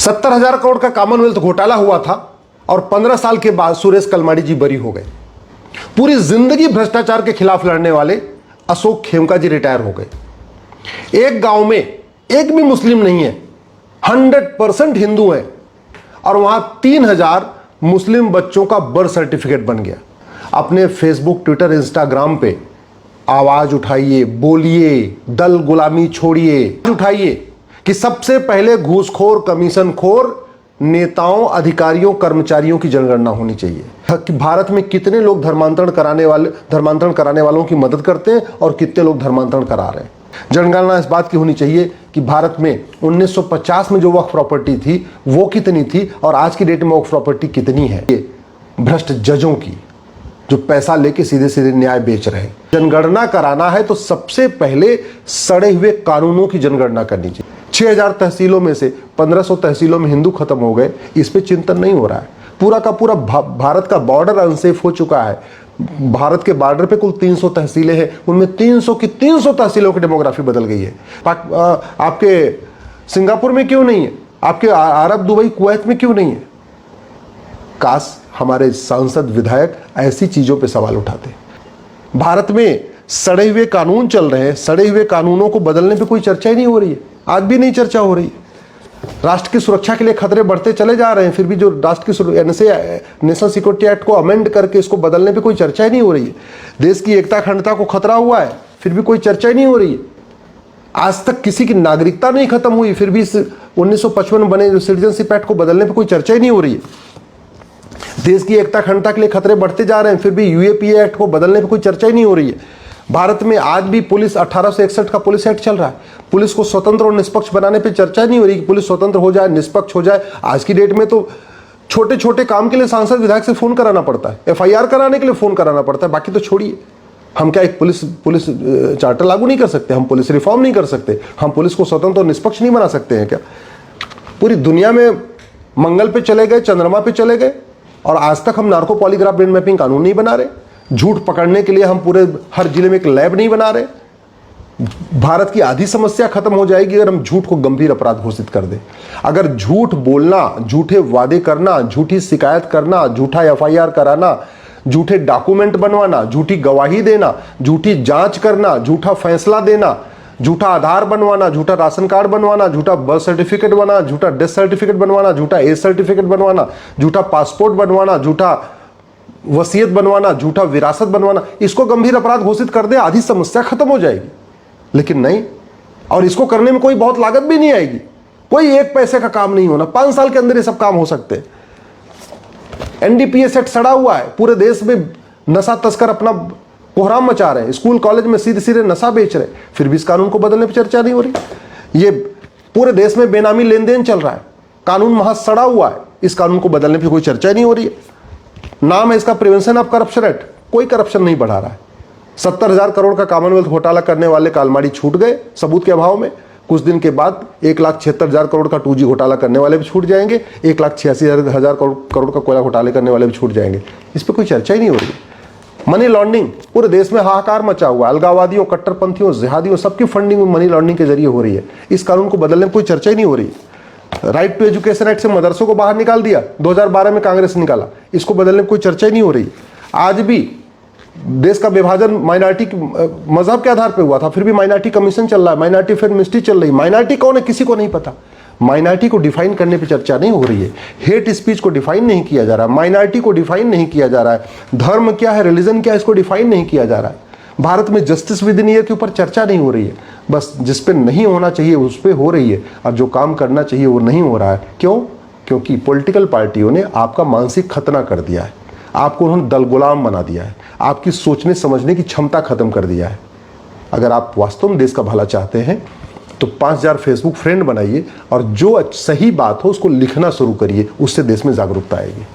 70,000 करोड़ का कॉमनवेल्थ घोटाला हुआ था और 15 साल के बाद सुरेश कलमाडी जी बरी हो गए। पूरी जिंदगी भ्रष्टाचार के खिलाफ लड़ने वाले अशोक खेमका जी रिटायर हो गए। एक गांव में एक भी मुस्लिम नहीं है, 100% हिंदू है, और वहां 3,000 मुस्लिम बच्चों का बर्थ सर्टिफिकेट बन गया। अपने फेसबुक, ट्विटर, इंस्टाग्राम पे आवाज उठाइए, बोलिए, दल गुलामी छोड़िए, उठाइए कि सबसे पहले घूसखोर, कमीशनखोर नेताओं, अधिकारियों, कर्मचारियों की जनगणना होनी चाहिए कि भारत में कितने लोग धर्मांतरण कराने वालों की मदद करते हैं और कितने लोग धर्मांतरण करा रहे हैं। जनगणना इस बात की होनी चाहिए कि भारत में 1950 में जो वक्फ प्रॉपर्टी थी वो कितनी थी और आज की डेट में वक्फ प्रॉपर्टी कितनी है। ये भ्रष्ट जजों की जो पैसा लेके सीधे सीधे न्याय बेच रहे हैं। जनगणना कराना है तो सबसे पहले सड़े हुए कानूनों की जनगणना करनी चाहिए। 6,000 तहसीलों में से 1,500 तहसीलों में हिंदू खत्म हो गए, इस पे चिंतन नहीं हो रहा है। पूरा का पूरा भारत का बॉर्डर अनसेफ हो चुका है। भारत के बॉर्डर पे कुल 300 तहसीलें हैं, उनमें 300 की 300 तहसीलों की डेमोग्राफी बदल गई है। आपके सिंगापुर में क्यों नहीं है? आपके अरब, दुबई, कुवैत में क्यों नहीं है? काश हमारे सांसद, विधायक ऐसी चीजों पे सवाल उठाते। भारत में सड़े हुए कानून चल रहे हैं, सड़े हुए कानूनों को बदलने पे कोई चर्चा ही नहीं हो रही है। आज भी नहीं चर्चा हो रही है। राष्ट्र की सुरक्षा के लिए खतरे बढ़ते चले जा रहे हैं, फिर भी जो राष्ट्र की नेशनल सिक्योरिटी एक्ट को अमेंड करके इसको बदलने पे कोई चर्चा ही नहीं हो रही है। देश की एकता, अखंडता को खतरा हुआ है, फिर भी कोई चर्चा ही नहीं हो रही है। आज तक किसी की नागरिकता नहीं खत्म हुई, फिर भी इस 1955 में बने जो सिटीजनशिप एक्ट को बदलने पे कोई चर्चा ही नहीं हो रही है। देश की एकता, अखंडता के लिए खतरे बढ़ते जा रहे हैं, फिर भी यूएपीए एक्ट को बदलने पे कोई चर्चा ही नहीं हो रही है। भारत में आज भी पुलिस 1861 का पुलिस एक्ट चल रहा है। पुलिस को स्वतंत्र और निष्पक्ष बनाने पे चर्चा नहीं हो रही कि पुलिस स्वतंत्र हो जाए, निष्पक्ष हो जाए। आज की डेट में तो छोटे छोटे काम के लिए सांसद, विधायक से फोन कराना पड़ता है, एफआईआर कराने के लिए फोन कराना पड़ता है। बाकी तो छोड़िए, हम क्या एक पुलिस चार्टर लागू नहीं कर सकते? हम पुलिस रिफॉर्म नहीं कर सकते? हम पुलिस को स्वतंत्र और निष्पक्ष नहीं बना सकते हैं क्या? पूरी दुनिया में मंगल पे चले गए, चंद्रमा पे चले गए, और आज तक हम नार्को पॉलीग्राफ ब्रेन मैपिंग कानून नहीं बना रहे। झूठ पकड़ने के लिए हम पूरे हर जिले में एक लैब नहीं बना रहे। भारत की आधी समस्या खत्म हो जाएगी अगर हम झूठ को गंभीर अपराध घोषित कर दें। अगर झूठ बोलना, झूठे वादे करना, झूठी शिकायत करना, झूठा एफआईआर कराना, झूठे डॉक्यूमेंट बनवाना, झूठी गवाही देना, झूठी जांच करना, झूठा फैसला देना, झूठा आधार बनवाना, झूठा राशन कार्ड बनवाना, झूठा बर्थ सर्टिफिकेट बनवाना, झूठा डेथ सर्टिफिकेट बनवाना, झूठा एज सर्टिफिकेट बनवाना, झूठा पासपोर्ट बनवाना, झूठा वसीयत बनवाना, झूठा विरासत बनवाना, इसको गंभीर अपराध घोषित कर दे, आधी समस्या खत्म हो जाएगी। लेकिन नहीं, और इसको करने में कोई बहुत लागत भी नहीं आएगी, कोई एक पैसे का काम नहीं होना। 5 साल के अंदर ये सब काम हो सकते हैं। एनडीपीएस एक्ट सड़ा हुआ है, पूरे देश में नशा तस्कर अपना कोहराम मचा रहे हैं, स्कूल कॉलेज में सीधे सीधे नशा बेच रहे हैं, फिर भी इस कानून को बदलने पर चर्चा नहीं हो रही। ये पूरे देश में बेनामी लेन देन चल रहा है, कानून महज सड़ा हुआ है, इस कानून को बदलने पर कोई चर्चा नहीं हो रही है। नाम है इसका प्रिवेंशन ऑफ करप्शन एक्ट, कोई करप्शन नहीं बढ़ा रहा है। 70,000 करोड़ का कॉमनवेल्थ घोटाला करने वाले कालमाड़ी छूट गए सबूत के अभाव में। कुछ दिन के बाद 1,76,000 करोड़ का 2G घोटाला करने वाले भी छूट जाएंगे, 1,86,000 करोड़ का कोयला घोटाले करने वाले भी छूट जाएंगे। इस पर कोई चर्चा ही नहीं हो रही। मनी लॉन्ड्रिंग पूरे देश में हाहाकार मचा हुआ है, अलगाववादियों, कट्टरपंथियों, जिहादियों, सबकी फंडिंग मनी लॉन्ड्रिंग के जरिए हो रही है। इस कानून को बदलने में कोई चर्चा ही नहीं हो रही। राइट टू एजुकेशन एक्ट से मदरसों को बाहर निकाल दिया, 2012 में कांग्रेस ने निकाला, इसको बदलने में कोई चर्चा ही नहीं हो रही। आज भी देश का विभाजन माइनॉरिटी मजहब के आधार पर हुआ था, फिर भी माइनॉरिटी कमीशन चल रहा है, माइनॉरिटी फेयर मिनिस्ट्री चल रही है। माइनॉरिटी कौन है किसी को नहीं पता। माइनॉरिटी को डिफाइन करने पे चर्चा नहीं हो रही है। हेट स्पीच को डिफाइन नहीं किया जा रहा, माइनॉरिटी को डिफाइन नहीं किया जा रहा है, धर्म क्या है, रिलीजन क्या है, इसको डिफाइन नहीं किया जा रहा है। भारत में जस्टिस विद इन ईयर के ऊपर चर्चा नहीं हो रही है। बस जिस पे नहीं होना चाहिए उस पे हो रही है, और जो काम करना चाहिए वो नहीं हो रहा है। क्यों? क्योंकि पॉलिटिकल पार्टियों ने आपका मानसिक खतना कर दिया है, आपको उन्होंने दल गुलाम बना दिया है, आपकी सोचने समझने की क्षमता खत्म कर दिया है। अगर आप वास्तव में देश का भला चाहते हैं तो 5,000 फेसबुक फ्रेंड बनाइए और जो सही बात हो उसको लिखना शुरू करिए, उससे देश में जागरूकता आएगी।